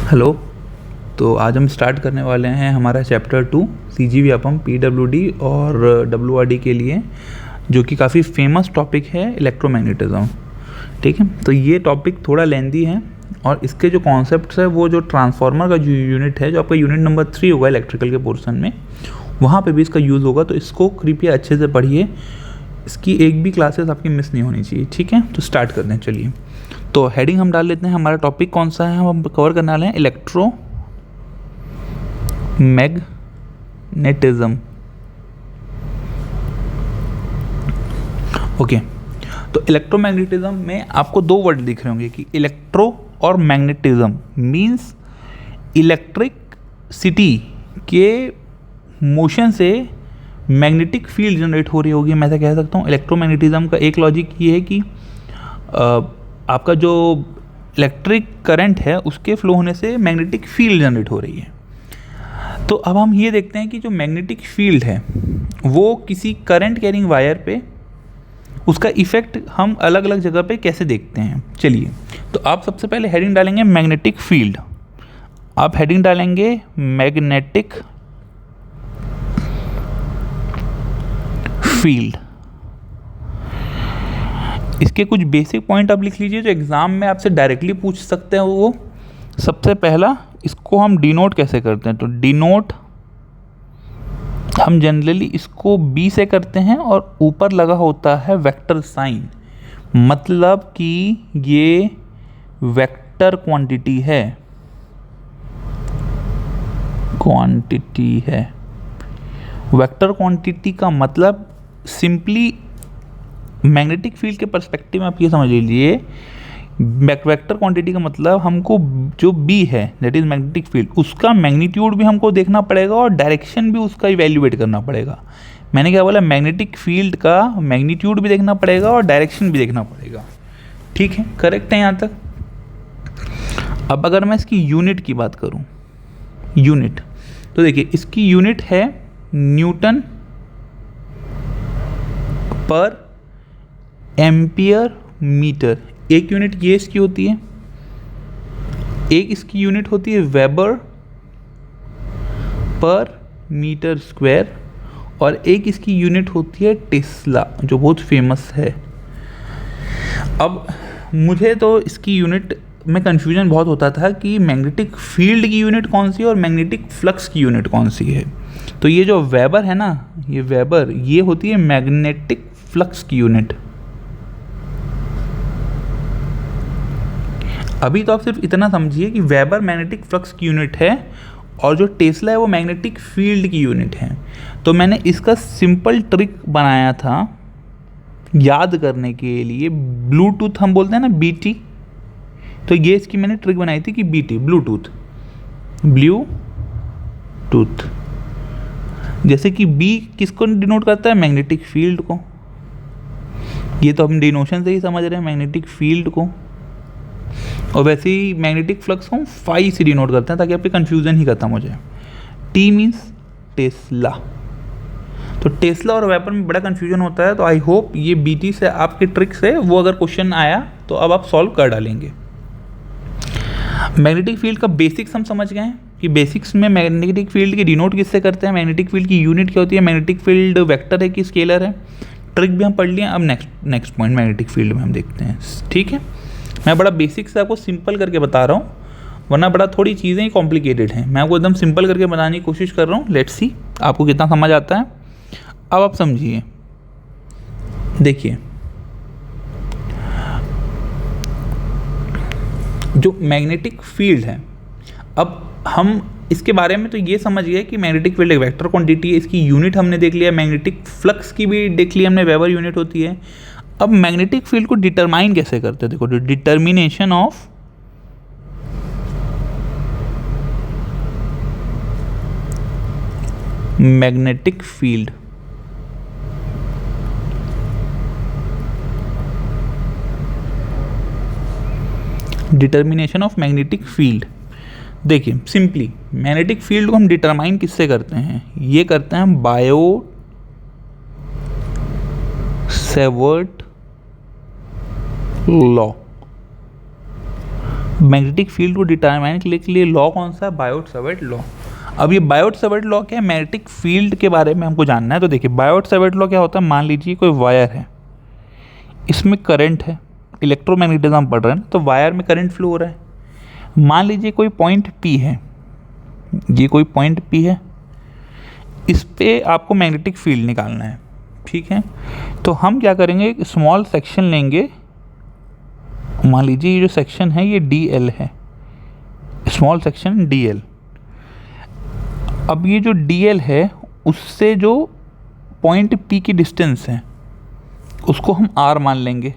Hello. तो आज हम स्टार्ट करने वाले हैं हमारा चैप्टर 2 सीजी व्यापम पीडब्ल्यूडी और डब्ल्यूआरडी के लिए, जो कि काफ़ी फेमस टॉपिक है इलेक्ट्रोमैग्नेटिज्म। ठीक है, तो ये टॉपिक थोड़ा लेंदी है और इसके जो कॉन्सेप्ट्स है वो जो ट्रांसफार्मर का जो यूनिट है, जो आपका यूनिट नंबर 3 होगा इलेक्ट्रिकल के पोर्शन में, वहाँ पे भी इसका यूज़ होगा। तो इसको कृपया अच्छे से पढ़िए, इसकी एक भी क्लासेस आपकी मिस नहीं होनी चाहिए। ठीक है, तो स्टार्ट करते हैं। चलिए, तो हेडिंग हम डाल लेते हैं। हमारा टॉपिक कौन सा है, हम कवर करने वाले हैं इलेक्ट्रो मैग्नेटिज्म। ओके, तो इलेक्ट्रोमैग्नेटिज्म में आपको दो वर्ड दिख रहे होंगे कि इलेक्ट्रो और मैग्नेटिज्म मींस इलेक्ट्रिक सिटी के मोशन से मैग्नेटिक फील्ड जनरेट हो रही होगी, मैं ऐसा कह सकता हूँ। इलेक्ट्रोमैग्नेटिज्म का एक लॉजिक ये है कि आपका जो इलेक्ट्रिक करंट है उसके फ्लो होने से मैग्नेटिक फील्ड जनरेट हो रही है। तो अब हम ये देखते हैं कि जो मैग्नेटिक फील्ड है वो किसी करंट कैरिंग वायर पे, उसका इफेक्ट हम अलग अलग जगह पे कैसे देखते हैं। चलिए, तो आप सबसे पहले हेडिंग डालेंगे मैग्नेटिक फील्ड। आप हेडिंग डालेंगे मैग्नेटिक फील्ड। इसके कुछ बेसिक पॉइंट आप लिख लीजिए जो एग्जाम में आपसे डायरेक्टली पूछ सकते हैं। वो सबसे पहला, इसको हम डिनोट कैसे करते हैं। तो डिनोट हम जनरली इसको बी से करते हैं और ऊपर लगा होता है वेक्टर साइन, मतलब कि ये वेक्टर क्वांटिटी है। वेक्टर क्वांटिटी का मतलब सिंपली मैग्नेटिक फील्ड के पर्सपेक्टिव में आप ये समझ लीजिए, वेक्टर क्वांटिटी का मतलब हमको जो बी है दैट इज मैग्नेटिक फील्ड, उसका मैग्नीट्यूड भी हमको देखना पड़ेगा और डायरेक्शन भी उसका इवैल्यूएट करना पड़ेगा। मैंने क्या बोला, मैग्नेटिक फील्ड का मैग्नीट्यूड भी देखना पड़ेगा और डायरेक्शन भी देखना पड़ेगा। ठीक है, करेक्ट है यहाँ तक। अब अगर मैं इसकी यूनिट की बात करूँ, यूनिट, तो देखिए इसकी यूनिट है न्यूटन पर एम्पियर मीटर। एक यूनिट ये इसकी होती है, एक इसकी यूनिट होती है वेबर पर मीटर स्क्वायर, और एक इसकी यूनिट होती है टेस्ला, जो बहुत फेमस है। अब मुझे तो इसकी यूनिट में कंफ्यूजन बहुत होता था कि मैग्नेटिक फील्ड की यूनिट कौन सी है और मैग्नेटिक फ्लक्स की यूनिट कौन सी है। तो ये जो वेबर है ना, ये वेबर, ये होती है मैग्नेटिक फ्लक्स की यूनिट। अभी तो आप सिर्फ इतना समझिए कि वेबर मैग्नेटिक फ्लक्स की यूनिट है और जो टेस्ला है वो मैग्नेटिक फील्ड की यूनिट है। तो मैंने इसका सिंपल ट्रिक बनाया था याद करने के लिए। ब्लूटूथ हम बोलते हैं ना, बीटी, तो ये इसकी मैंने ट्रिक बनाई थी कि बीटी, ब्लूटूथ, जैसे कि बी किसको डिनोट करता है, मैग्नेटिक फील्ड को। ये तो हम डिनोशन से ही समझ रहे हैं मैग्नेटिक फील्ड को। और वैसे ही मैग्नेटिक फ्लक्स को हम फाई से डिनोट करते हैं ताकि आपके कंफ्यूजन ही खत्म हो जाए। T means Tesla. तो टेस्ला और वेपर में बड़ा कंफ्यूजन होता है, तो आई होप ये बीटी से आपके ट्रिक से वो अगर क्वेश्चन आया तो अब आप सॉल्व कर डालेंगे। मैग्नेटिक फील्ड का बेसिक्स हम समझ गए हैं कि बेसिक्स में मैग्नेटिक फील्ड की डिनोट किससे करते हैं, मैग्नेटिक फील्ड की यूनिट क्या होती है, मैग्नेटिक फील्ड वेक्टर है कि स्केलर है। ट्रिक भी हम पढ़ लिए। अब नेक्स्ट पॉइंट मैग्नेटिक फील्ड में हम देखते हैं। ठीक है, मैं बड़ा बेसिक से आपको सिंपल करके बता रहा हूँ, वरना बड़ा थोड़ी चीज़ें कॉम्प्लिकेटेड हैं। मैं आपको एकदम सिंपल करके बताने की कोशिश कर रहा हूँ। लेट्स सी आपको कितना समझ आता है। अब आप समझिए, देखिए जो मैग्नेटिक फील्ड है, अब हम इसके बारे में तो ये समझ गए कि मैग्नेटिक फील्ड एक वेक्टर क्वांटिटी है। इसकी यूनिट हमने देख लिया, मैग्नेटिक फ्लक्स की भी देख लिया हमने, वेबर यूनिट होती है। अब मैग्नेटिक फील्ड को डिटरमाइन कैसे करते हैं, देखो, determination of magnetic field. Determination of magnetic field, देखिए सिंपली मैग्नेटिक फील्ड को हम डिटरमाइन किससे करते हैं, ये करते हैं bio Savart law. Magnetic field को डिटरमाइन करने के लिए लॉ कौन सा है? Biot-Savart law. अब ये बायोट-सावर्ट लॉ क्या है? मैग्नेटिक फील्ड के बारे में हमको जानना है। तो देखिए बायोट-सावर्ट लॉ क्या होता है, मान लीजिए कोई वायर है, इसमें करंट है, इलेक्ट्रोमैग्नेटिज्म हम पढ़ रहे हैं, तो वायर में करंट फ्लो हो रहा है। मान लीजिए कोई पॉइंट P है, ये कोई पॉइंट P है, इस पे आपको मैग्नेटिक फील्ड निकालना है, ठीक है। तो हम क्या करेंगे, एक स्मॉल सेक्शन लेंगे, मान लीजिए ये जो सेक्शन है ये DL है, स्मॉल सेक्शन DL। अब ये जो DL है उससे जो पॉइंट P की डिस्टेंस है उसको हम R मान लेंगे,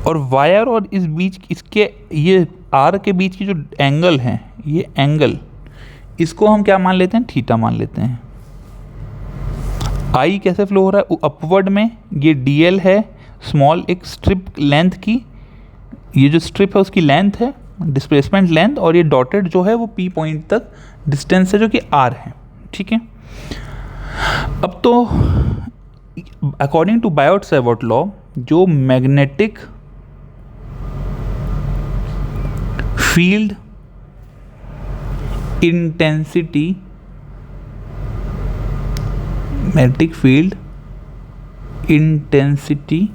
और वायर और इस बीच इसके ये R के बीच की जो एंगल है, ये एंगल, इसको हम क्या मान लेते हैं? थीटा मान लेते हैं। I कैसे फ्लो हो रहा है? अपवर्ड में, ये DL है, स्मॉल एक स्ट्रिप लेंथ की, ये जो स्ट्रिप है उसकी लेंथ है, डिस्प्लेसमेंट लेंथ, और ये डॉटेड जो है वो P पॉइंट तक डिस्टेंस है जो कि R है, ठीक है। अब तो अकॉर्डिंग टू बायोट-सावर्ट लॉ जो magnetic field intensity, magnetic field intensity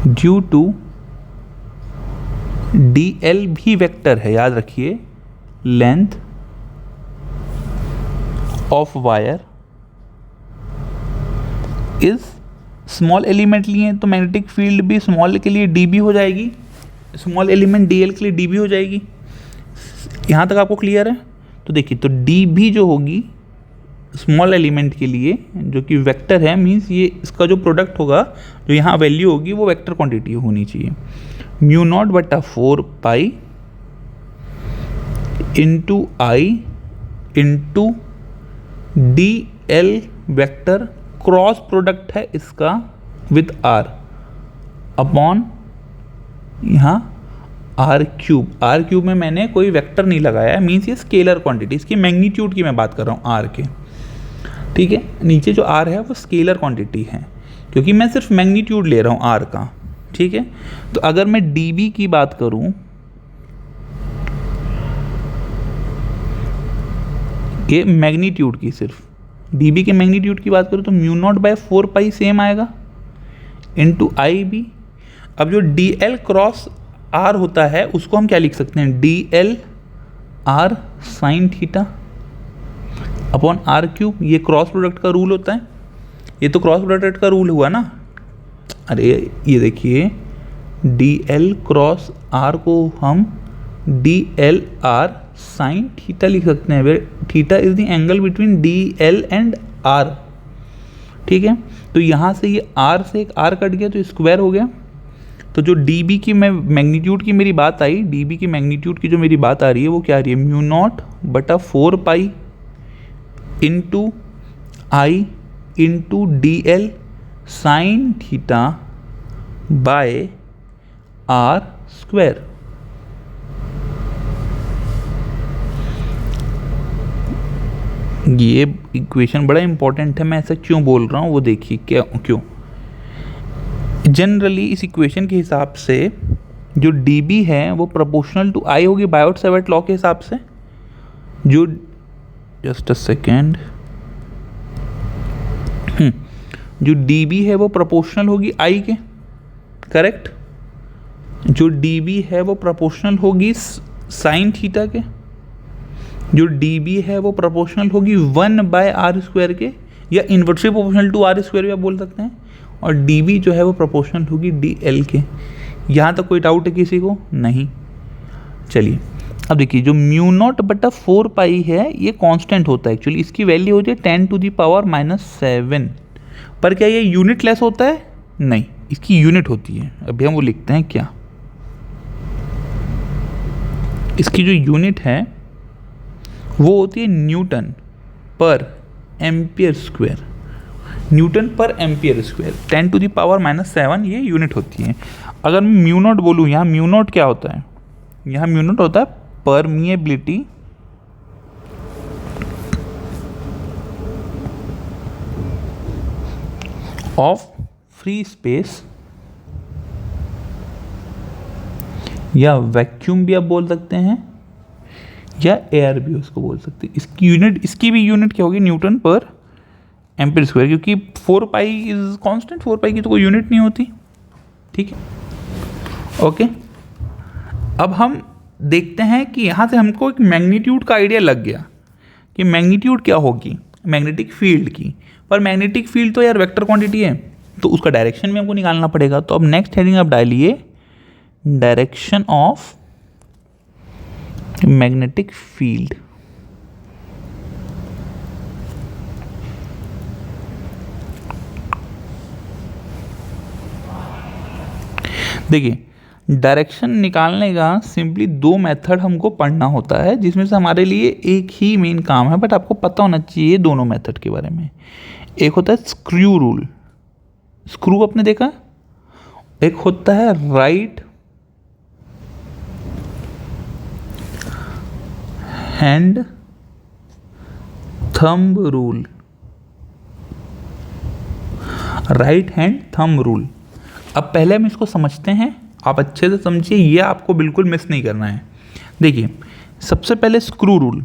due to DL भी वेक्टर है, याद रखिए, length of wire is small element लिए तो मैग्नेटिक फील्ड भी स्मॉल के लिए dB हो जाएगी, स्मॉल एलिमेंट DL के लिए dB हो जाएगी। यहाँ तक आपको क्लियर है? तो देखिए, तो dB जो होगी स्मॉल एलिमेंट के लिए जो कि वेक्टर है, मीन्स ये इसका जो प्रोडक्ट होगा, जो यहाँ वैल्यू होगी वो वेक्टर क्वांटिटी होनी चाहिए, म्यू नॉट बटा 4 pi into I into DL vector, cross product है इसका विथ R अपॉन यहाँ R क्यूब में मैंने कोई वेक्टर नहीं लगाया है, मीन्स ये स्केलर क्वांटिटी, इसकी मैग्नीट्यूड की मैं बात कर रहा हूँ R के, ठीक है। नीचे जो R है वो स्केलर क्वांटिटी है क्योंकि मैं सिर्फ मैग्नीट्यूड ले रहा हूँ R का, ठीक है। तो अगर मैं dB की बात करूँ, ये मैग्नीट्यूड की, सिर्फ dB के मैग्नीट्यूड की बात करूँ तो mu naught by 4 pi same आएगा इंटू IB। अब जो DL क्रॉस R होता है उसको हम क्या लिख सकते हैं? DL R sine theta upon R cube, ये क्रॉस प्रोडक्ट का रूल होता है, ये तो क्रॉस प्रोडक्ट का रूल हुआ ना। अरे ये देखिए, DL क्रॉस R को हम DL R साइन थीटा लिख सकते हैं, where theta is the angle between DL and R, ठीक है। तो यहाँ से ये R से एक R कट गया तो स्क्वायर हो गया। तो जो dB की मैं मैग्नीट्यूड की मेरी बात आई, dB की मैग्नीट्यूड की जो मेरी बात आ रही है वो क्या आ रही है? म्यू नॉट बटा 4 pi into I into DL sine theta by R square. ये इक्वेशन बड़ा इंपॉर्टेंट है, मैं ऐसा क्यों बोल रहा हूँ वो देखिए, क्यों जनरली इस इक्वेशन के हिसाब से जो dB है वो प्रोपोर्शनल टू I होगी बायोट-सावर्ट लॉ के हिसाब से। जो जस्ट अ सेकेंड, जो dB है वो प्रोपोर्शनल होगी I के, करेक्ट। जो dB है वो प्रोपोर्शनल होगी साइन थीटा के, जो dB है वो प्रोपोर्शनल होगी 1 बाय R स्क्वायर के, या inversely proportional to R square भी आप बोल सकते हैं, और dB जो है वो प्रोपोर्शनल होगी DL के। यहाँ तक कोई डाउट है किसी को? नहीं। चलिए अब देखिए, जो म्यू नॉट बटा 4 पाई है ये कांस्टेंट होता है एक्चुअली, इसकी वैल्यू होती है 10 टू द पावर -7, पर क्या ये यूनिट लेस होता है? नहीं, इसकी यूनिट होती है। अभी हम वो लिखते हैं क्या, इसकी जो यूनिट है वो होती है newton per ampere square, newton per ampere square, 10 to the power -7 ये यूनिट होती है। अगर मैं म्यू नॉट बोलूँ, यहाँ म्यू नॉट क्या होता है? यहाँ म्यू नॉट होता है परमिएबिलिटी ऑफ फ्री स्पेस या वैक्यूम भी आप बोल सकते हैं, या एयर भी उसको बोल सकते हैं। इसकी भी यूनिट क्या होगी, न्यूटन पर एम्पीयर स्क्वायर, क्योंकि 4 पाई इज कांस्टेंट, 4 पाई की तो कोई यूनिट नहीं होती। ठीक है, ओके। अब हम देखते हैं कि यहाँ से हमको एक मैग्नीट्यूड का आइडिया लग गया कि मैग्नीट्यूड क्या होगी मैग्नेटिक फील्ड की। पर मैग्नेटिक फील्ड तो यार वेक्टर क्वांटिटी है, तो उसका डायरेक्शन में हमको निकालना पड़ेगा। तो अब नेक्स्ट हेडिंग आप डालिए डायरेक्शन ऑफ मैग्नेटिक फील्ड। देखिए, डायरेक्शन निकालने का सिंपली 2 मेथड हमको पढ़ना होता है, जिसमें से हमारे लिए एक ही मेन काम है, बट आपको पता होना चाहिए दोनों मेथड के बारे में। एक होता है स्क्रू रूल, स्क्रू आपने देखा। एक होता है right hand thumb rule, right hand thumb rule. अब पहले हम इसको समझते हैं, आप अच्छे से समझिए, ये आपको बिल्कुल मिस नहीं करना है। देखिए, सबसे पहले स्क्रू रूल।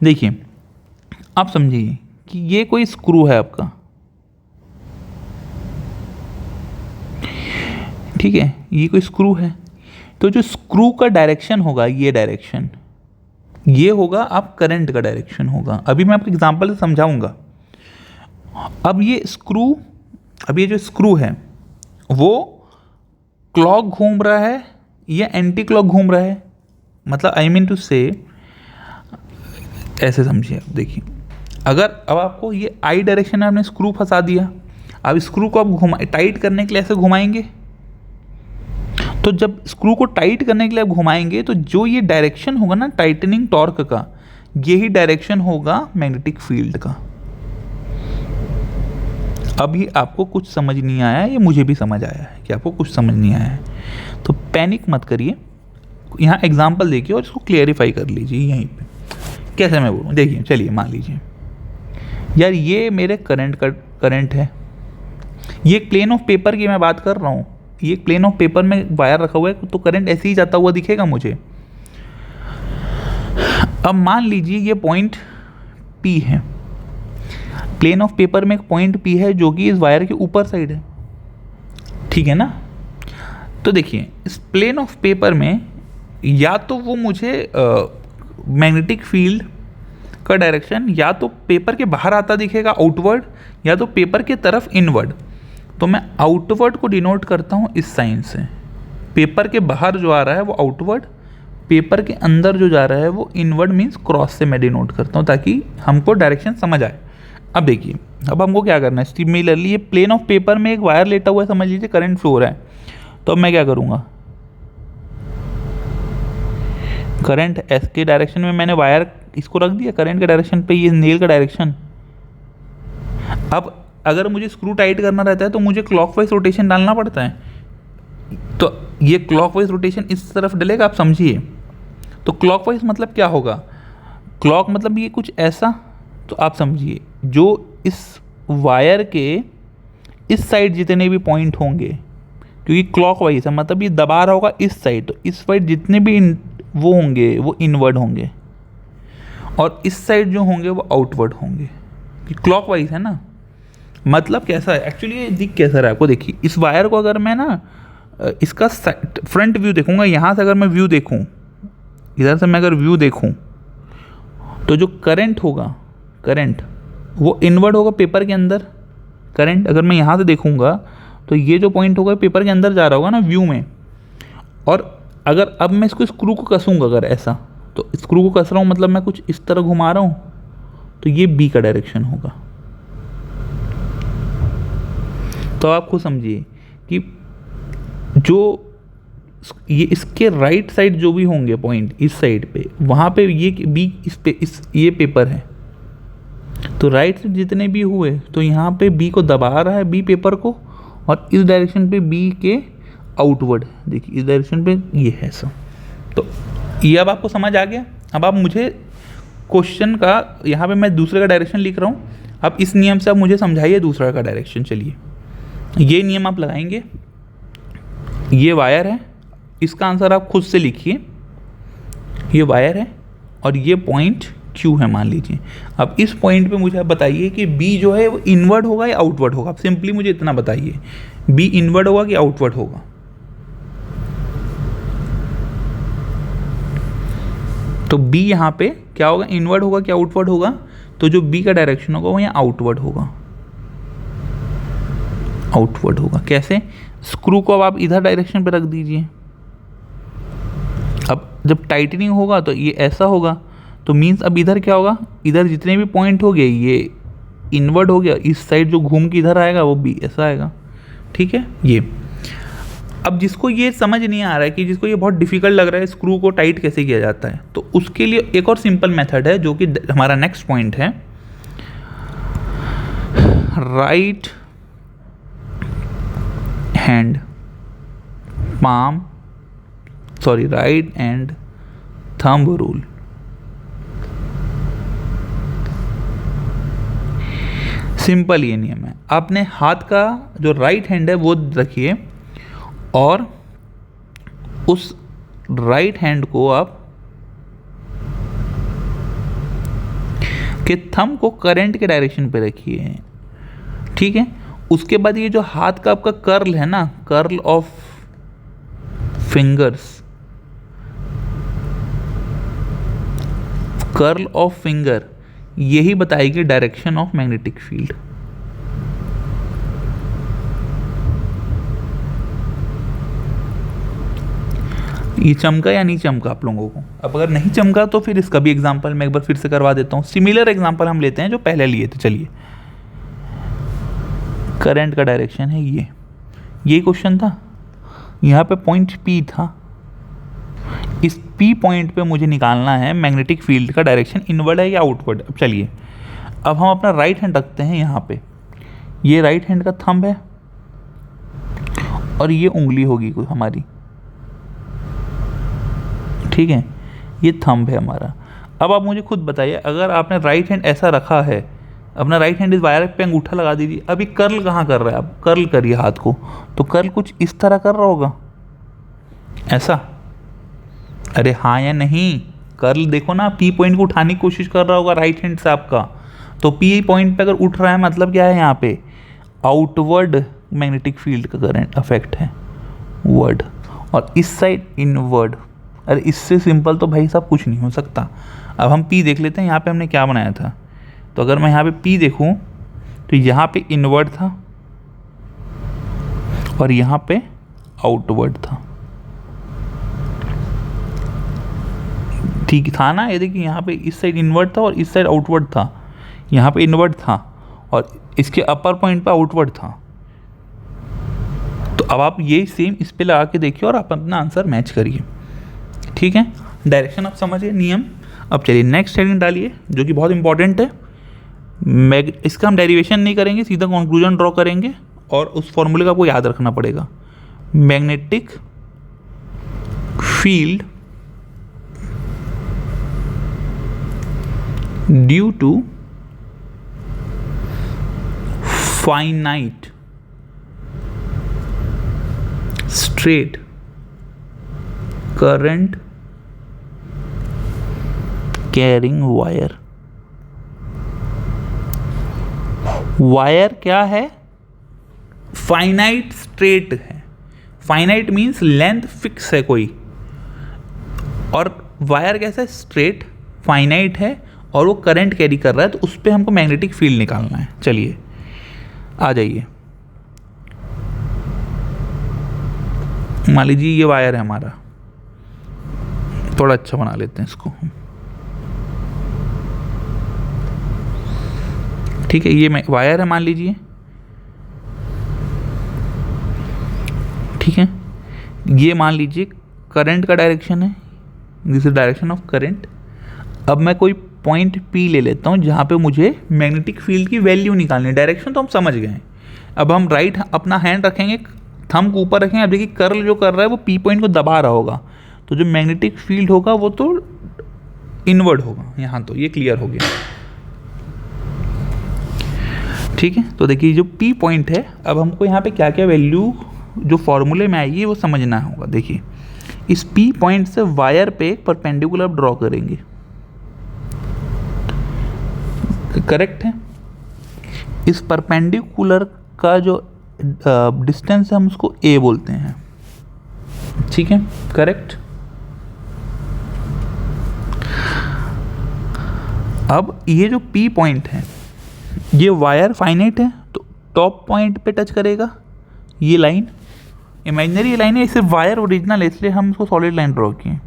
देखिए, आप समझिए कि ये कोई स्क्रू है आपका, ठीक है, ये कोई स्क्रू है। तो जो स्क्रू का डायरेक्शन होगा, ये डायरेक्शन, ये होगा आप करंट का डायरेक्शन होगा। अभी मैं आपको एग्जांपल से समझाऊंगा। अब ये जो स्क्रू है वो क्लॉक घूम रहा है या एंटी क्लॉक घूम रहा है, मतलब आई मीन टू से, ऐसे समझिए। देखिए, अगर अब आपको ये आई डायरेक्शन में आपने स्क्रू फंसा दिया, अब स्क्रू को आप टाइट करने के लिए ऐसे घुमाएंगे, तो जब स्क्रू को टाइट करने के लिए आप घुमाएंगे तो जो ये डायरेक्शन होगा ना टाइटनिंग टॉर्क का, यही डायरेक्शन होगा मैग्नेटिक फील्ड का। अभी आपको कुछ समझ नहीं आया, ये मुझे भी समझ आया है कि आपको कुछ समझ नहीं आया है, तो पैनिक मत करिए, यहाँ एग्जांपल देखिए और इसको क्लियरिफाई कर लीजिए। यहीं पे कैसे मैं बोलूँ, देखिए, चलिए मान लीजिए यार ये मेरे करंट है, ये एक प्लेन ऑफ पेपर की मैं बात कर रहा हूँ, ये एक प्लेन ऑफ पेपर में वायर रखा हुआ है, तो करंट ऐसे ही जाता हुआ दिखेगा मुझे। अब मान लीजिए ये पॉइंट P है, प्लेन ऑफ पेपर में एक पॉइंट P है जो कि इस वायर के ऊपर साइड है, ठीक है ना। तो देखिए, इस प्लेन ऑफ पेपर में या तो वो मुझे मैग्नेटिक फील्ड का डायरेक्शन या तो पेपर के बाहर आता दिखेगा आउटवर्ड, या तो पेपर के तरफ इनवर्ड। तो मैं आउटवर्ड को डिनोट करता हूँ इस साइन से, पेपर के बाहर जो आ रहा है वो आउटवर्ड, पेपर के अंदर जो जा रहा है वो इनवर्ड, मीन्स क्रॉस से मैं डिनोट करता हूँ ताकि हमको डायरेक्शन समझ आए। अब देखिए, अब हमको क्या करना है, सिमिलरली ये प्लेन ऑफ पेपर में एक वायर लेटा हुआ है, समझ लीजिए करंट फ्लो हो रहा है। तो अब मैं क्या करूँगा, करंट एस के डायरेक्शन में मैंने वायर इसको रख दिया, करंट के डायरेक्शन पे ये नेल का डायरेक्शन। अब अगर मुझे स्क्रू टाइट करना रहता है तो मुझे क्लॉकवाइज रोटेशन डालना पड़ता है, तो ये क्लॉकवाइज रोटेशन इस तरफ डलेगा, आप समझिए। तो क्लॉकवाइज मतलब क्या होगा, क्लॉक मतलब ये कुछ ऐसा, तो आप समझिए जो इस वायर के इस साइड जितने भी पॉइंट होंगे, क्योंकि क्लॉकवाइज है मतलब ये दबा रहा होगा इस साइड, तो इस साइड जितने भी वो होंगे वो इनवर्ड होंगे, और इस साइड जो होंगे वो आउटवर्ड होंगे, कि क्लॉकवाइज है ना। मतलब कैसा है एक्चुअली, ये दिख कैसा रहा है आपको, देखिए इस वायर को अगर मैं ना इसका फ्रंट व्यू देखूंगा, यहाँ से अगर मैं व्यू देखूँ, इधर से मैं अगर व्यू देखूँ, तो जो करंट होगा, करंट वो इनवर्ड होगा पेपर के अंदर। करंट अगर मैं यहाँ से देखूँगा तो ये जो पॉइंट होगा पेपर के अंदर जा रहा होगा ना व्यू में, और अगर अब मैं इसको स्क्रू को कसूँगा अगर ऐसा, तो स्क्रू को कस रहा हूँ मतलब मैं कुछ इस तरह घुमा रहा हूँ, तो ये बी का डायरेक्शन होगा। तो आप खुद समझिए कि जो ये इसके राइट साइड जो भी होंगे पॉइंट इस साइड पे, वहाँ पे ये बी इस ये पेपर है, तो राइट साइड जितने भी हुए तो यहाँ पे बी को दबा रहा है, बी पेपर को, और इस डायरेक्शन पे बी के आउटवर्ड, देखिए इस डायरेक्शन पे ये है सब। तो ये अब आपको समझ आ गया। अब आप मुझे क्वेश्चन का, यहाँ पे मैं दूसरे का डायरेक्शन लिख रहा हूँ, अब इस नियम से आप मुझे समझाइए दूसरा का डायरेक्शन। चलिए, ये नियम आप लगाएंगे, ये वायर है, इसका आंसर आप खुद से लिखिए। ये वायर है और ये पॉइंट Q है मान लीजिए। अब इस पॉइंट पे मुझे आप बताइए कि B जो है वो इनवर्ड होगा या आउटवर्ड होगा। आप सिंपली मुझे इतना बताइए, B इनवर्ड होगा कि आउटवर्ड होगा। तो B यहाँ पे क्या होगा, इनवर्ड होगा कि आउटवर्ड होगा। तो जो B का डायरेक्शन होगा वो यहाँ आउटवर्ड होगा, आउटवर्ड होगा। कैसे? स्क्रू को अब आप इधर डायरेक्शन पे रख दीजिए। अब जब टाइटनिंग होगा तो ये ऐसा होगा, तो मीन्स अब इधर क्या होगा, इधर जितने भी पॉइंट हो गए ये इनवर्ड हो गया। इस साइड जो घूम के इधर आएगा वो भी ऐसा आएगा। ठीक है ये। अब जिसको ये समझ नहीं आ रहा है, कि जिसको ये बहुत डिफिकल्ट लग रहा है स्क्रू को टाइट कैसे किया जाता है, तो उसके लिए एक और सिंपल मेथड है जो कि हमारा नेक्स्ट पॉइंट है। Right hand palm right and thumb rule. Simple ये नियम है, आपने हाथ का जो राइट हैंड है वो रखिए और उस राइट हैंड को आप के थंब को करंट के डायरेक्शन पे रखिए। ठीक है। उसके बाद ये जो हाथ का आपका कर्ल है ना, curl of fingers, curl of finger, यही बताएगी डायरेक्शन ऑफ मैग्नेटिक फील्ड। ये चमका या नहीं चमका आप लोगों को? अब अगर नहीं चमका तो फिर इसका भी एग्जांपल मैं एक बार फिर से करवा देता हूँ। सिमिलर एग्जांपल हम लेते हैं जो पहले लिए थे। चलिए, करंट का डायरेक्शन है ये क्वेश्चन था। यहाँ पे पॉइंट P था, इस P पॉइंट पे मुझे निकालना है मैग्नेटिक फील्ड का डायरेक्शन इनवर्ड है या आउटवर्ड। अब चलिए, अब हम अपना राइट हैंड रखते हैं यहाँ पे। ये राइट हैंड का थंब है और ये उंगली होगी कोई हमारी। ठीक है, ये थंब है हमारा। अब आप मुझे खुद बताइए, अगर आपने राइट हैंड ऐसा रखा है, अपना राइट हैंड इस वायर पे अंगूठा लगा दीजिए। अभी कर्ल कहाँ कर रहा है? आप कर्ल करिए हाथ को, तो कर्ल कुछ इस तरह कर रहा होगा, ऐसा। अरे हाँ या नहीं? कर्ल देखो ना, P पॉइंट को उठाने की कोशिश कर रहा होगा राइट हैंड से आपका। तो P पॉइंट पे अगर उठ रहा है मतलब क्या है, यहाँ पे आउटवर्ड मैग्नेटिक फील्ड का करंट अफेक्ट है, वर्ड। और इस साइड इनवर्ड। अरे इससे सिंपल तो भाई साहब कुछ नहीं हो सकता। अब हम P देख लेते हैं, यहाँ पे हमने क्या बनाया था। तो अगर मैं यहाँ पे P देखूँ तो यहाँ पे इनवर्ड था और यहाँ पे आउटवर्ड था। ठीक था ना? ये देखिए, यहाँ पे इस साइड इनवर्ड था और इस साइड आउटवर्ड था। यहाँ पे इनवर्ड था और इसके अपर पॉइंट पे आउटवर्ड था। तो अब आप ये सेम इस पे लगा के देखिए और आप अपना आंसर मैच करिए। ठीक है, डायरेक्शन आप समझिए, नियम। अब चलिए नेक्स्ट हेडिंग डालिए जो कि बहुत इंपॉर्टेंट है। इसका हम डेरिवेशन नहीं करेंगे, सीधा कंक्लूजन ड्रॉ करेंगे और उस फॉर्मूले का आपको याद रखना पड़ेगा। Magnetic field due to finite straight current carrying wire. Wire क्या है? फाइनाइट स्ट्रेट है। फाइनाइट मीन्स लेंथ फिक्स है कोई, और वायर कैसा है? स्ट्रेट, फाइनाइट है और वो करंट कैरी कर रहा है। तो उस पर हमको मैग्नेटिक फील्ड निकालना है। चलिए आ जाइए, मान लीजिए ये वायर है हमारा, थोड़ा अच्छा बना लेते हैं इसको। ठीक है, ये वायर है मान लीजिए। ठीक है, ये मान लीजिए करंट का डायरेक्शन है, this is direction of current. अब मैं कोई पॉइंट P ले लेता हूँ जहाँ पे मुझे मैग्नेटिक फील्ड की वैल्यू निकालनी है। डायरेक्शन तो हम समझ गए हैं। अब हम राइट अपना हैंड रखेंगे, थंब को ऊपर रखेंगे। अब देखिए कर्ल जो कर रहा है वो P पॉइंट को दबा रहा होगा, तो जो मैग्नेटिक फील्ड होगा वो तो इनवर्ड होगा यहाँ। तो ये क्लियर हो गया। ठीक है, तो देखिए जो P पॉइंट है, अब हमको यहाँ पे क्या क्या वैल्यू जो फॉर्मूले में आएगी वो समझना होगा। देखिए इस P पॉइंट से वायर पे एक परपेंडिकुलर ड्रॉ करेंगे, करेक्ट है। इस परपेंडिकुलर का जो डिस्टेंस है हम उसको A बोलते हैं, ठीक है, करेक्ट। अब ये जो P पॉइंट है, ये वायर फाइनाइट है तो टॉप पॉइंट पे टच करेगा। ये लाइन इमेजिनरी लाइन है, इसे वायर ओरिजिनल है इसलिए हम इसको सॉलिड लाइन ड्रॉ किए,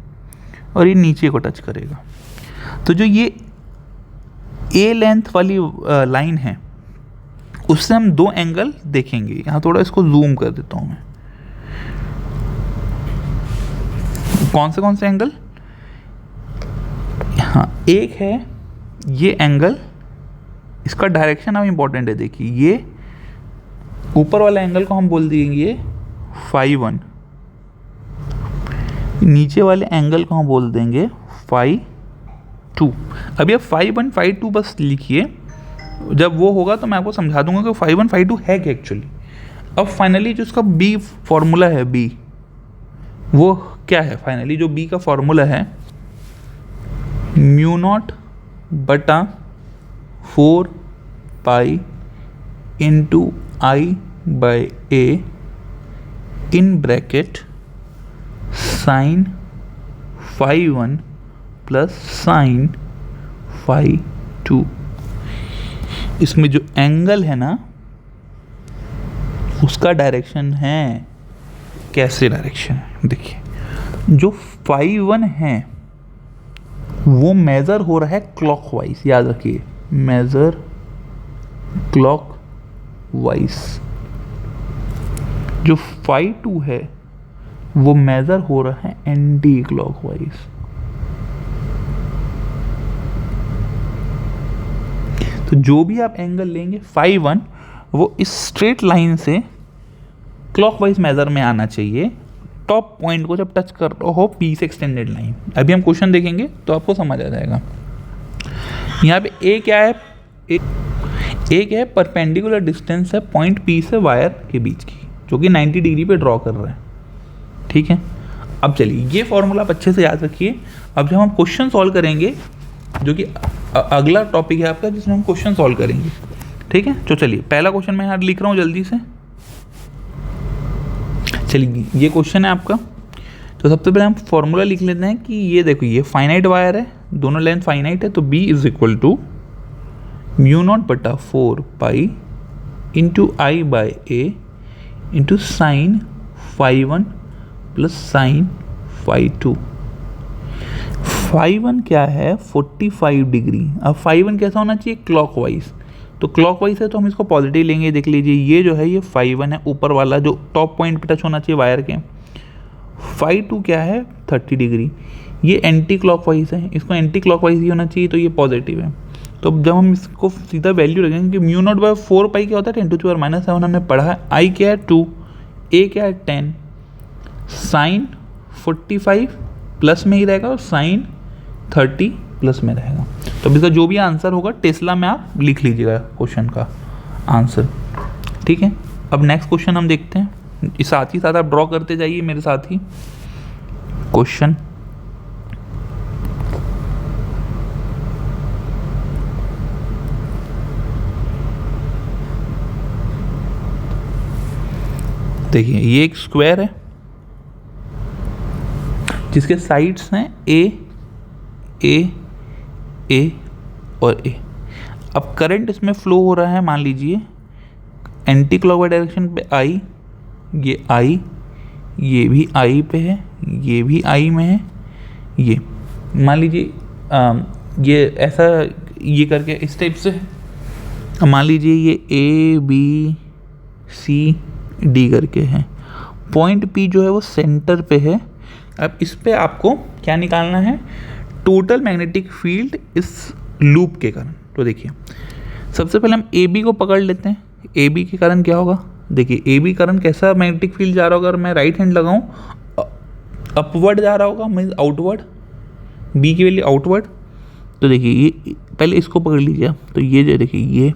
और ये नीचे को टच करेगा। तो जो ये ए लेंथ वाली लाइन है उससे हम दो एंगल देखेंगे। यहाँ थोड़ा इसको जूम कर देता हूँ मैं। कौन से एंगल? हाँ, एक है ये एंगल, इसका डायरेक्शन अब इम्पोर्टेंट है। देखिए ये ऊपर वाला एंगल को हम बोल देंगे φ1, नीचे वाले एंगल को हम बोल देंगे φ2। अब ये φ1 φ2 बस लिखिए, जब वो होगा तो मैं आपको समझा दूंगा कि φ1 φ2 है क्या एक्चुअली। अब फाइनली जो उसका बी फॉर्मूला है, बी वो क्या है? फाइनली जो बी का फॉर्मूला है μ0/4 × I/A in bracket sin φ1 plus sin φ2। इसमें जो एंगल है ना उसका डायरेक्शन है, कैसे डायरेक्शन है? देखिए जो φ1 है वो मेज़र हो रहा है क्लॉकवाइज, याद रखिए मेज़र क्लॉकवाइज। जो φ2 है वो मेज़र हो रहा है एंटी क्लॉकवाइज। तो जो भी आप एंगल लेंगे φ1 वो इस स्ट्रेट लाइन से क्लॉकवाइज मेज़र में आना चाहिए, टॉप पॉइंट को जब टच कर रहा हो P से एक्सटेंडेड लाइन। अभी हम क्वेश्चन देखेंगे तो आपको समझ आ जाएगा। यहाँ पे ए क्या है? एक है परपेंडिकुलर डिस्टेंस है पॉइंट P से वायर के बीच की, जो कि 90 डिग्री पे ड्रॉ कर रहा है, ठीक है। अब चलिए ये फॉर्मूला आप अच्छे से याद रखिए। अब जब हम क्वेश्चन सॉल्व करेंगे, जो कि अगला टॉपिक है आपका जिसमें हम क्वेश्चन सॉल्व करेंगे, ठीक है। तो चलिए पहला क्वेश्चन मैं यहाँ लिख रहा हूँ जल्दी से। चलिए ये क्वेश्चन है आपका। तो सबसे पहले हम फॉर्मूला लिख लेते हैं कि ये देखो ये फाइनाइट वायर है, दोनों लेंथ फाइनाइट है, तो B is equal to μ0/4 × I/A × sin φ1 plus sin φ2। φ1 क्या है? 45 डिग्री। अब φ1 कैसा होना चाहिए? क्लॉकवाइज। तो क्लॉकवाइज है तो हम इसको पॉजिटिव लेंगे। देख लीजिए ये जो है ये φ1 है, ऊपर वाला जो टॉप पॉइंट पे टच होना चाहिए वायर के। φ2 क्या है? 30 डिग्री। ये एंटी क्लॉकवाइज है, इसको एंटी क्लॉकवाइज ही होना चाहिए, तो ये पॉजिटिव है। तो जब हम इसको सीधा वैल्यू रखेंगे कि μ0/4 क्या होता है? 10⁻⁻7 हमने पढ़ा है। I क्या है? 2, A क्या है? 10, साइन 45 प्लस में ही रहेगा और साइन 30 प्लस में रहेगा। तो अब इसका जो भी आंसर होगा टेस्ला में आप लिख लीजिएगा क्वेश्चन का आंसर, ठीक है। अब नेक्स्ट क्वेश्चन हम देखते हैं, इस साथ ही साथ आप ड्रॉ करते जाइए मेरे साथ ही क्वेश्चन। देखिए ये एक स्क्वायर है जिसके साइड्स हैं ए और ए। अब करंट इसमें फ्लो हो रहा है, मान लीजिए एंटी क्लॉकवाइज डायरेक्शन पे आई, ये भी आई पे है, ये भी आई में है, ये मान लीजिए ये ऐसा ये करके इस टाइप से मान लीजिए ये ABCD करके है। पॉइंट P जो है वो सेंटर पे है। अब इस पे आपको क्या निकालना है? टोटल मैग्नेटिक फील्ड इस लूप के कारण। तो देखिए सबसे पहले हम AB को पकड़ लेते हैं। AB के कारण क्या होगा? देखिए AB कारण कैसा मैग्नेटिक फील्ड जा रहा होगा? अगर मैं राइट हैंड लगाऊं अपवर्ड जा रहा होगा, मीन्स आउटवर्ड, B की वैल्यू आउटवर्ड। तो देखिए ये पहले इसको पकड़ लीजिए आप। तो ये जो देखिए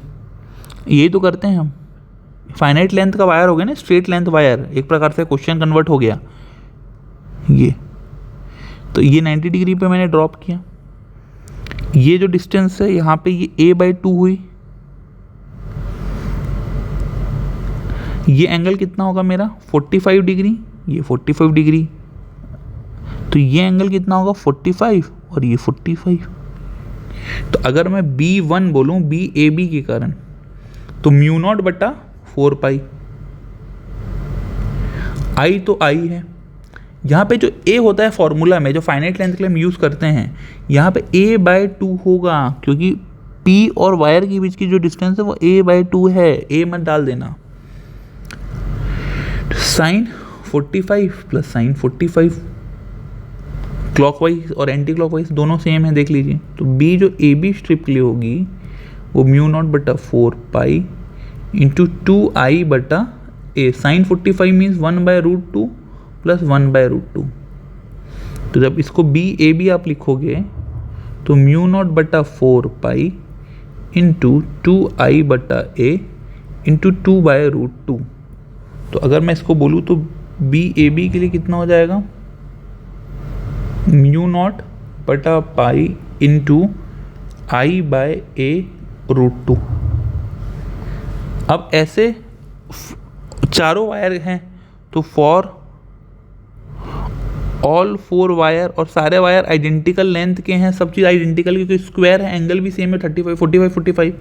ये तो करते हैं हम, फाइनाइट लेंथ का वायर हो गया ना, स्ट्रेट लेंथ वायर, एक प्रकार से क्वेश्चन कन्वर्ट हो गया। ये तो ये 90 डिग्री पे मैंने ड्रॉप किया। ये जो डिस्टेंस है यहाँ पे ये a/2 हुई। ये एंगल कितना होगा मेरा 45 डिग्री, ये 45 डिग्री, तो ये एंगल कितना होगा 45 और ये 45। तो अगर मैं B1 बोलूँ BAB के कारण, तो μ0/4 I तो I है। यहाँ पे जो A होता है फॉर्मूला में, जो फाइनाइट लेंथ के लिए हम यूज़ करते हैं, यहाँ पे a/2 होगा, क्योंकि P और वायर के बीच की जो डिस्टेंस है वो a/2 है। A मत डाल देना। साइन 45 प्लस साइन 45, क्लॉकवाइज और एंटी क्लॉकवाइज दोनों सेम है, देख लीजिए। तो B जो AB स्ट्रिप के लिए होगी वो μ0/4 into 2I/A। Sign 45 means 1/√2 plus 1/√2। तो जब इसको BAB आप लिखोगे तो μ0/4 इंटू 2I/A इंटू 2/√2। तो अगर मैं इसको बोलूँ तो BAB के लिए कितना हो जाएगा μ0/π इंटू I/A√2। अब ऐसे चारों वायर हैं तो फॉर ऑल 4 वायर, और सारे वायर आइडेंटिकल लेंथ के हैं, सब चीज़ आइडेंटिकल, क्योंकि स्क्वायर है, एंगल भी सेम है 35 45 45।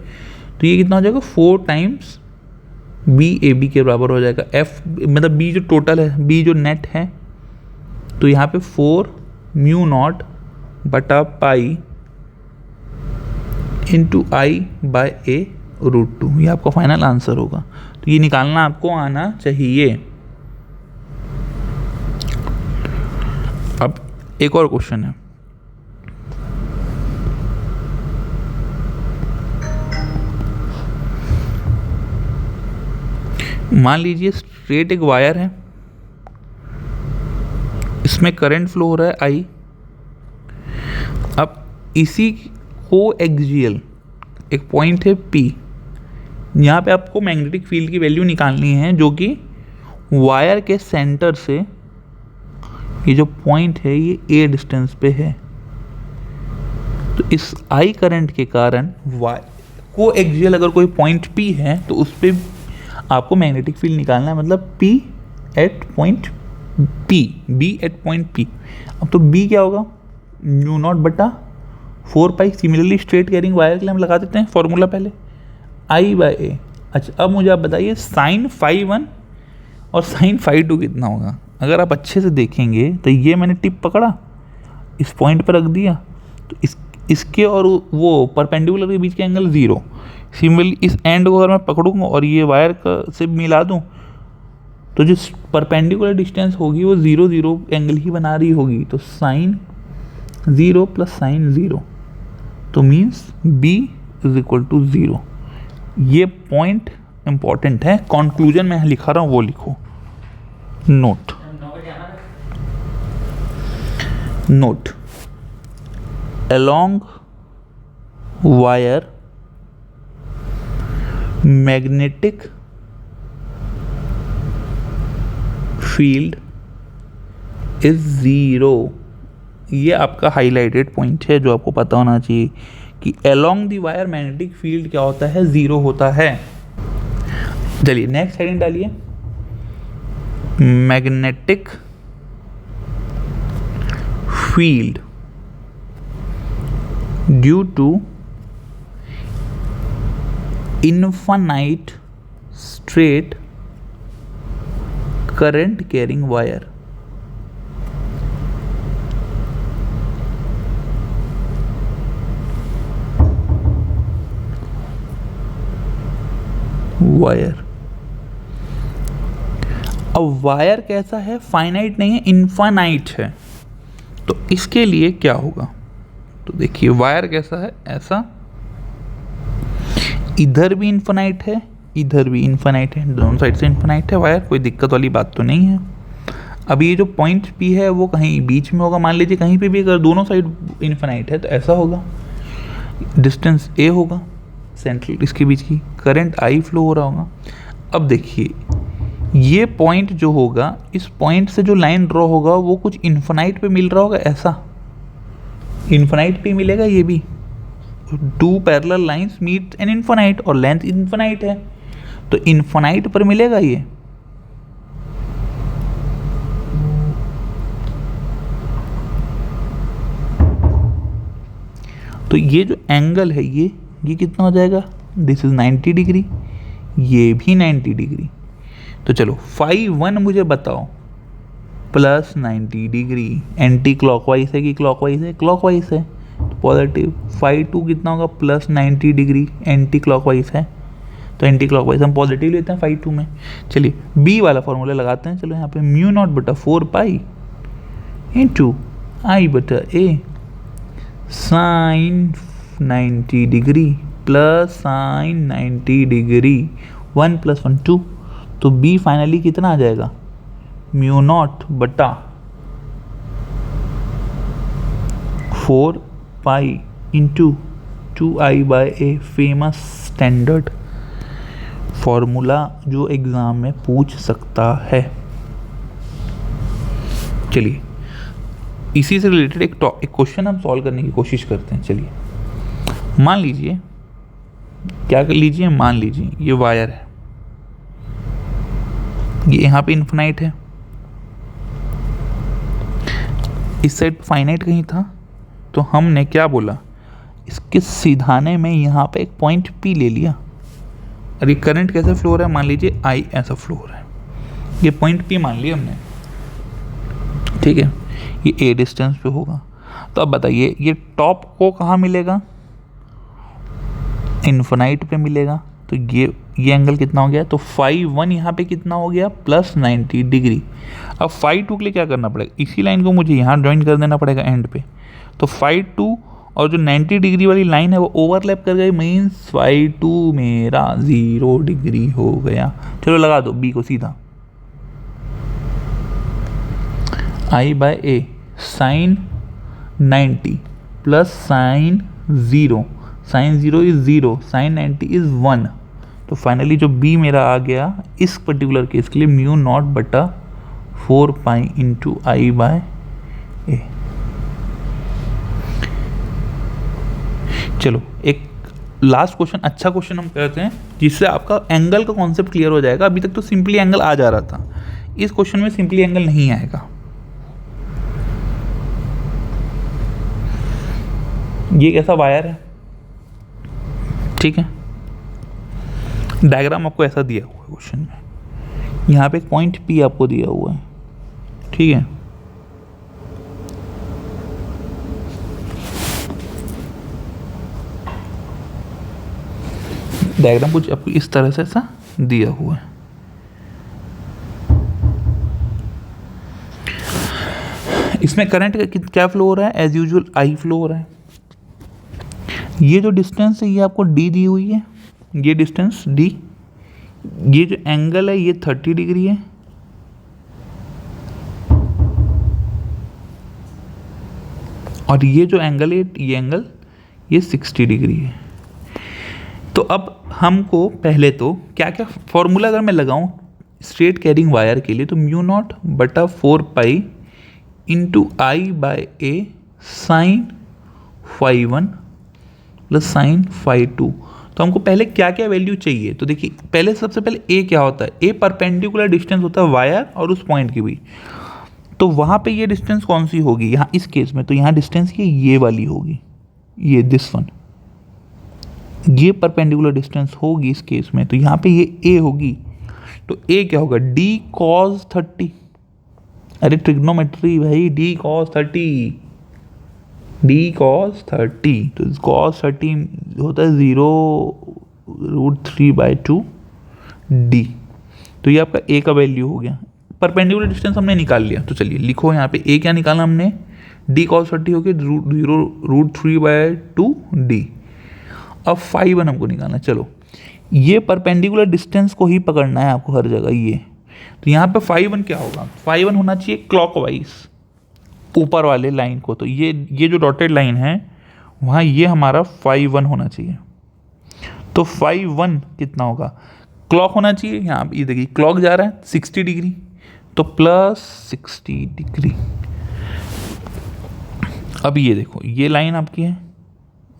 तो ये कितना हो जाएगा 4 टाइम्स BAB के बराबर हो जाएगा। F मतलब B जो टोटल है, B जो नेट है, तो यहाँ पे 4 μ0/π इंटू I/A√2, ये आपका फाइनल आंसर होगा। तो ये निकालना आपको आना चाहिए। अब एक और क्वेश्चन है। मान लीजिए स्ट्रेट एक वायर है, इसमें करंट फ्लो हो रहा है I। अब इसी को एक्सियल एक पॉइंट है P, यहाँ पे आपको मैग्नेटिक फील्ड की वैल्यू निकालनी है, जो कि वायर के सेंटर से ये जो पॉइंट है ये A डिस्टेंस पे है। तो इस I करंट के कारण को एक्सियल अगर कोई पॉइंट P है तो उस पर आपको मैग्नेटिक फील्ड निकालना है, मतलब P at point P, B at point P। अब तो B क्या होगा μ0/4 सिमिलरली स्ट्रेट कैरिंग वायर के लिए हम लगा देते हैं फॉर्मूला पहले I/A। अच्छा, अब मुझे आप बताइए साइन φ1 और साइन φ2 कितना होगा। अगर आप अच्छे से देखेंगे तो ये मैंने टिप पकड़ा, इस पॉइंट पर रख दिया, तो इसके और वो परपेंडिकुलर के बीच के एंगल 0। सिमिलरली इस एंड को अगर मैं पकड़ूंगा और ये वायर का से मिला दूं, तो जो परपेंडिकुलर डिस्टेंस होगी वो 0 0 एंगल ही बना रही होगी। तो साइन 0 प्लस साइन 0, तो means B is equal to 0। ये पॉइंट इंपॉर्टेंट है। कंक्लूजन में लिखा रहा हूँ वो लिखो। Note along wire magnetic field is 0। ये आपका हाईलाइटेड पॉइंट है जो आपको पता होना चाहिए कि along the wire magnetic field क्या होता है, 0 होता है। चलिए नेक्स्ट हेडिंग डालिए, magnetic field due to infinite straight current carrying wire. अब वायर कैसा है, फाइनाइट नहीं है, इनफाइनाइट है। तो इसके लिए क्या होगा, तो देखिए वायर कैसा है, ऐसा, इधर भी इनफाइनाइट है, इधर भी इनफाइनाइट है, दोनों साइड से इनफाइनाइट है वायर, कोई दिक्कत वाली बात तो नहीं है। अब ये जो पॉइंट P है वो कहीं बीच में होगा, मान लीजिए कहीं पे भी अगर दोनों साइड इनफाइनाइट है तो ऐसा होगा, डिस्टेंस A होगा, सेंट्रल इसके बीच की करंट I फ्लो हो रहा होगा। अब देखिए ये पॉइंट जो होगा, इस पॉइंट से जो लाइन ड्रॉ होगा वो कुछ इन्फिनाइट पे मिल रहा होगा, ऐसा इन्फिनाइट पे मिलेगा ये भी। Two parallel lines meet an infinite और लेंथ इन्फिनाइट है, तो इन्फिनाइट पर मिलेगा ये। तो ये जो एंगल है ये कितना हो जाएगा, दिस इज 90 डिग्री, ये भी 90 डिग्री। तो चलो फाई 1 मुझे बताओ, प्लस 90 डिग्री, एंटी क्लॉकवाइज है कि क्लॉकवाइज है, क्लॉकवाइज है, तो पॉजिटिव। फाई 2 कितना होगा, प्लस 90 डिग्री, एंटी क्लॉकवाइज है, तो एंटी क्लॉकवाइज हम पॉजिटिव लेते हैं फाई 2 में। चलिए बी वाला फॉर्मूला लगाते हैं। चलो यहाँ पे म्यू नॉट बटा 4 पाई इंटू आई बटा a sine 90 degree plus sine 90 degree, 1 + 1 2, तो बी फाइनली कितना आ जाएगा, म्यू नॉट बटा 4 pi into 2i/a, famous standard formula जो एग्ज़ाम में पूछ सकता है। चलिए इसी से रिलेटेड एक क्वेश्चन हम सॉल्व करने की कोशिश करते हैं। चलिए मान लीजिए, क्या कर लीजिए, मान लीजिए ये वायर है, ये यहाँ पे इन्फिनाइट है, इस साइड फाइनाइट कहीं था, तो हमने क्या बोला, इसके सीधाने में यहाँ पे एक पॉइंट P ले लिया। और ये करंट कैसे फ्लो हो रहा है, मान लीजिए I ऐसा फ्लो हो रहा है, ये पॉइंट P मान लिया हमने, ठीक है, ये A डिस्टेंस पे होगा। तो अब बताइए ये टॉप को कहाँ मिलेगा, इन्फिनाइट पे मिलेगा, तो ये एंगल कितना हो गया, तो फाई 1 यहाँ पे कितना हो गया, प्लस 90 डिग्री। अब फाई 2 के लिए क्या करना पड़ेगा, इसी लाइन को मुझे यहाँ ज्वाइन कर देना पड़ेगा एंड पे, तो फाई 2 और जो 90 डिग्री वाली लाइन है वो ओवरलैप कर गई, मीन्स फाई 2 मेरा 0 डिग्री हो गया। चलो लगा दो बी को सीधा, I/a साइन 90 प्लस sine 0, sine 0 is 0, sine 90 is 1, तो फाइनली जो बी मेरा आ गया इस पर्टिकुलर केस के लिए म्यू नॉट बटा 4 पाई इंटू I/a। चलो एक लास्ट क्वेश्चन, अच्छा क्वेश्चन हम करते हैं जिससे आपका एंगल का कॉन्सेप्ट क्लियर हो जाएगा। अभी तक तो सिंपली एंगल आ जा रहा था, इस क्वेश्चन में सिंपली एंगल नहीं आएगा। ये कैसा वायर है, ठीक है, डायग्राम आपको ऐसा दिया हुआ है क्वेश्चन में, यहाँ पे एक पॉइंट P आपको दिया हुआ है, ठीक है, डायग्राम कुछ आपको इस तरह से ऐसा दिया हुआ है। इसमें करंट क्या फ्लो हो रहा है, एज यूजुअल I फ्लो हो रहा है। ये जो डिस्टेंस है ये आपको D दी हुई है, ये डिस्टेंस D, ये जो एंगल है ये 30 डिग्री है, और ये जो एंगल है ये एंगल ये 60 डिग्री है। तो अब हमको पहले तो क्या क्या फॉर्मूला अगर मैं लगाऊं स्ट्रेट कैरिंग वायर के लिए, तो म्यू नॉट बटा 4 pi into I/a sine phi 1 plus sine phi 2। तो हमको पहले क्या क्या वैल्यू चाहिए, तो देखिए पहले सबसे पहले A क्या होता है, A परपेंडिकुलर डिस्टेंस होता है वायर और उस पॉइंट की भी, तो वहाँ पे ये डिस्टेंस कौन सी होगी, यहाँ इस केस में तो यहाँ डिस्टेंस ये वाली होगी, ये दिस वन, ये परपेंडिकुलर डिस्टेंस होगी इस केस में, तो यहाँ पे ये A होगी, तो A क्या होगा, D cos 30, अरे ट्रिग्नोमेट्री भाई, D cos 30, D cos 30, तो cos 30 होता है 0√3/2 D, तो ये आपका A का वैल्यू हो गया। परपेंडिकुलर डिस्टेंस हमने निकाल लिया, तो चलिए लिखो यहाँ पे A क्या निकाला हमने, D cos 30 हो गया 0√3/2 D। अब फाई 1 हमको निकालना, चलो ये परपेंडिकुलर डिस्टेंस को ही पकड़ना है आपको हर जगह ये, तो यहाँ पे फाई 1 क्या होगा, फाई 1 होना चाहिए क्लॉकवाइज ऊपर वाले लाइन को, तो ये जो डॉटेड लाइन है वहाँ ये हमारा फाई 1 होना चाहिए, तो फाई 1 कितना होगा, क्लॉक होना चाहिए, यहाँ ये देखिए क्लॉक जा रहा है 60 डिग्री, तो +60 डिग्री। अब ये देखो ये लाइन आपकी है,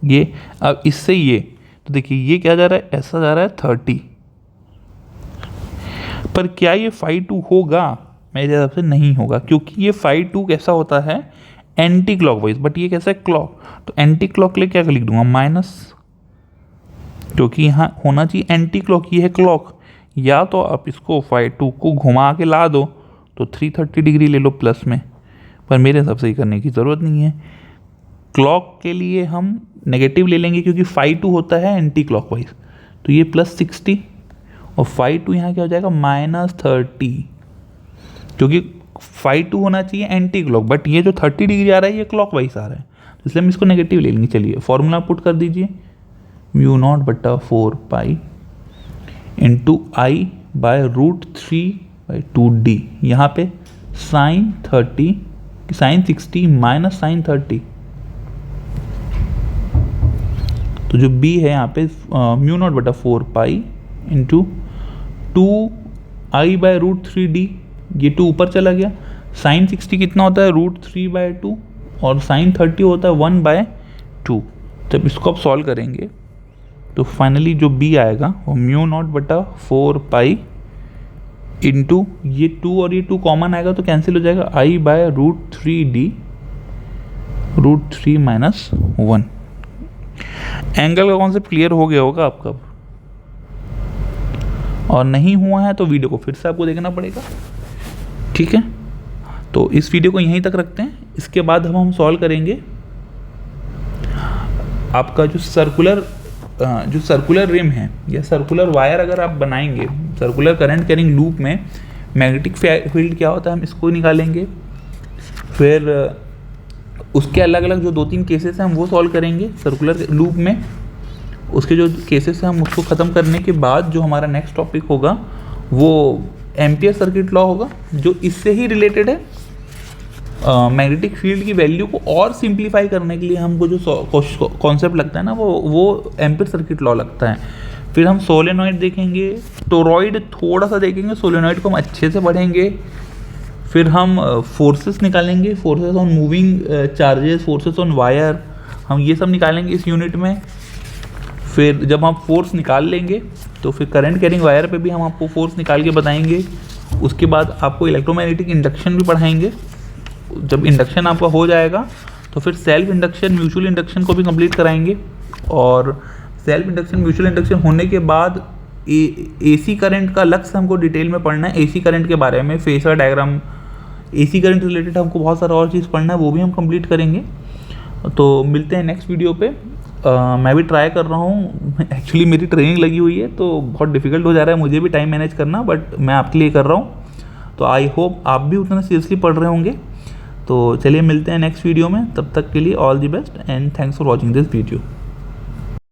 ये अब इससे ये, तो देखिए ये क्या जा रहा है, ऐसा जा रहा है 30, पर क्या ये φ2 होगा? मेरे हिसाब से नहीं होगा, क्योंकि ये φ2 कैसा होता है, एंटी क्लॉकवाइज, बट ये कैसा है, क्लॉक। तो एंटी क्लॉक के लिए क्या लिख दूंगा, माइनस, क्योंकि यहाँ होना चाहिए एंटी क्लॉक, ये है क्लॉक। या तो आप इसको φ2 को घुमा के ला दो तो 330 डिग्री ले लो प्लस में, पर मेरे हिसाब से ये करने की ज़रूरत नहीं है। क्लॉक के लिए हम नेगेटिव ले लेंगे, क्योंकि φ2 होता है एंटी क्लॉकवाइज, तो ये +60 और φ2 यहाँ क्या हो जाएगा, -30, क्योंकि φ2 होना चाहिए एंटी क्लॉक, बट ये जो 30 डिग्री आ रहा है ये क्लॉकवाइज आ रहा है, तो इसलिए हम इसको नेगेटिव ले लेंगे। चलिए फॉर्मूला पुट कर दीजिए, μ0/4π × I/√3/2D। यहाँ पे sin 60 - sin 30, तो जो B है यहाँ पे μ0/4π × 2I/√3D, ये 2 ऊपर चला गया। sin 60 कितना होता है, √3/2, और sin 30 होता है 1/2। जब इसको आप सॉल्व करेंगे तो फाइनली जो B आएगा वो μ0/4π × ये 2 और ये 2 कॉमन आएगा तो कैंसिल हो जाएगा, I/√3D √3 - 1। एंगल का कॉन्सेप्ट क्लियर हो गया होगा आपका, और नहीं हुआ है तो वीडियो को फिर से आपको देखना पड़ेगा, ठीक है। तो इस वीडियो को यहीं तक रखते हैं, इसके बाद हम सॉल्व करेंगे आपका जो सर्कुलर रिम है या सर्कुलर वायर अगर आप बनाएंगे, सर्कुलर करंट कैरिंग लूप में मैग्नेटिक फील्ड क्या होता है, हम इसको निकालेंगे। फिर उसके अलग अलग जो 2-3 केसेस हैं हम वो सॉल्व करेंगे सर्कुलर लूप में। उसके जो केसेस हैं हम उसको ख़त्म करने के बाद जो हमारा नेक्स्ट टॉपिक होगा वो एम्पियर सर्किट लॉ होगा, जो इससे ही रिलेटेड है। मैग्नेटिक फील्ड की वैल्यू को और सिंप्लीफाई करने के लिए हमको जो कॉन्सेप्ट लगता है ना वो एम्पियर सर्किट लॉ लगता है। फिर हम सोलेनॉइड देखेंगे, टोरॉइड थोड़ा सा देखेंगे, सोलेनॉइड को हम अच्छे से पढ़ेंगे। फिर हम फोर्सेस निकालेंगे, forces on moving charges, forces on wire, हम ये सब निकालेंगे इस यूनिट में। फिर जब हम फोर्स निकाल लेंगे तो फिर करंट कैरिंग वायर पे भी हम आपको फोर्स निकाल के बताएंगे। उसके बाद आपको इलेक्ट्रोमैग्नेटिक इंडक्शन भी पढ़ाएंगे। जब इंडक्शन आपका हो जाएगा तो फिर सेल्फ इंडक्शन, म्यूचुअल इंडक्शन को भी कंप्लीट कराएंगे। और सेल्फ इंडक्शन, म्यूचुअल इंडक्शन होने के बाद एसी करंट का अलग से हमको डिटेल में पढ़ना है। एसी करंट के बारे में phasor diagram, AC current related हमको बहुत सारा और चीज़ पढ़ना है, वो भी हम कंप्लीट करेंगे। तो मिलते हैं नेक्स्ट वीडियो पे। मैं भी ट्राई कर रहा हूँ, एक्चुअली मेरी ट्रेनिंग लगी हुई है तो बहुत डिफिकल्ट हो जा रहा है मुझे भी टाइम मैनेज करना, बट मैं आपके लिए कर रहा हूँ। तो आई होप आप भी उतना सीरियसली पढ़ रहे होंगे। तो चलिए मिलते हैं नेक्स्ट वीडियो में, तब तक के लिए all the best and thanks for watching this video.